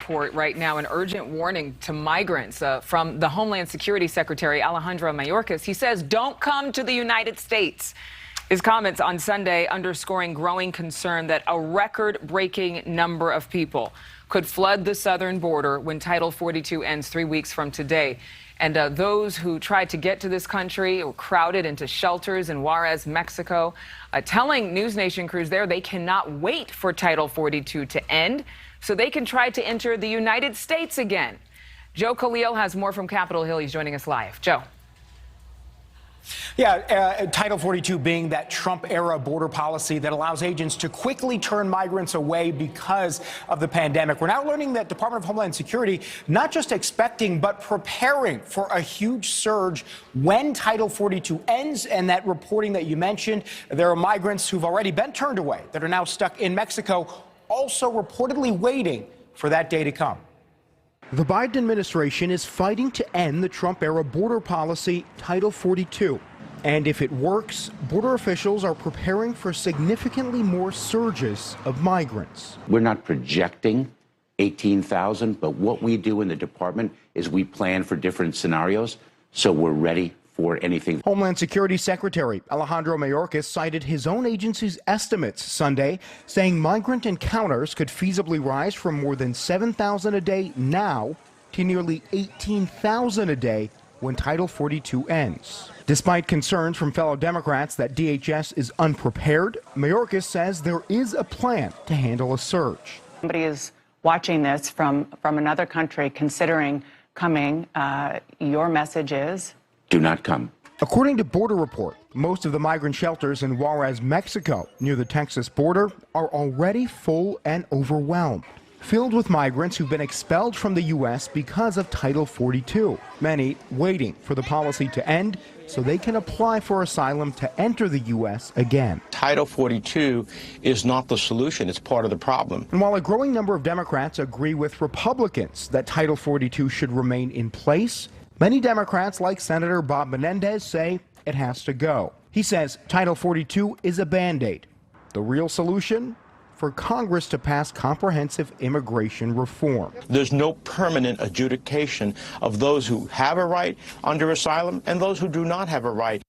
report right now, an urgent warning to migrants from the Homeland Security Secretary, Alejandro Mayorkas. He says, don't come to the United States. His comments on Sunday underscoring growing concern that a record-breaking number of people could flood the southern border when Title 42 ends 3 weeks from today. And those who tried to get to this country were crowded into shelters in Juarez, Mexico, telling NewsNation crews there they cannot wait for Title 42 to end so they can try to enter the United States again. Joe Khalil has more from Capitol Hill. He's joining us live. Joe. Yeah, Title 42 being that Trump-era border policy that allows agents to quickly turn migrants away because of the pandemic. We're now learning that Department of Homeland Security not just expecting but preparing for a huge surge when Title 42 ends. And that reporting that you mentioned, there are migrants who've already been turned away that are now stuck in Mexico, also reportedly waiting for that day to come. The Biden administration is fighting to end the Trump-era border policy, Title 42. And if it works, border officials are preparing for significantly more surges of migrants. We're not projecting 18,000, but what we do in the department is we plan for different scenarios, so we're ready for anything. Homeland Security Secretary Alejandro Mayorkas cited his own agency's estimates Sunday, saying migrant encounters could feasibly rise from more than 7,000 a day now to nearly 18,000 a day when Title 42 ends. Despite concerns from fellow Democrats that DHS is unprepared, Mayorkas says there is a plan to handle a surge. Somebody is watching this from another country considering coming. Your message is? Do not come. According to Border Report, most of the migrant shelters in Juarez, Mexico, near the Texas border, are already full and overwhelmed, filled with migrants who've been expelled from the U.S. because of Title 42, many waiting for the policy to end so they can apply for asylum to enter the U.S. again. Title 42 is not the solution, it's part of the problem. And while a growing number of Democrats agree with Republicans that Title 42 should remain in place, many Democrats, like Senator Bob Menendez, say it has to go. He says Title 42 is a Band-Aid. The real solution? For Congress to pass comprehensive immigration reform. There's no permanent adjudication of those who have a right under asylum and those who do not have a right.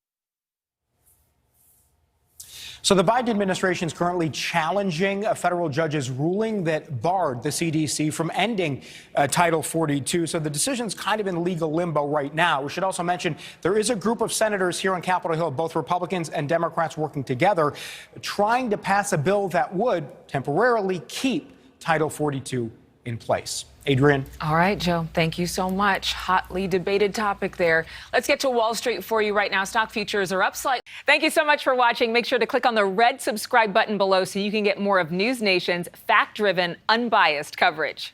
So the Biden administration is currently challenging a federal judge's ruling that barred the CDC from ending Title 42. So the decision's kind of in legal limbo right now. We should also mention there is a group of senators here on Capitol Hill, both Republicans and Democrats working together, trying to pass a bill that would temporarily keep Title 42 in place. Adrian. All right, Joe, thank you so much. Hotly debated topic there. Let's get to Wall Street for you right now. Stock futures are up slightly. Thank you so much for watching. Make sure to click on the red subscribe button below so you can get more of NewsNation's fact-driven, unbiased coverage.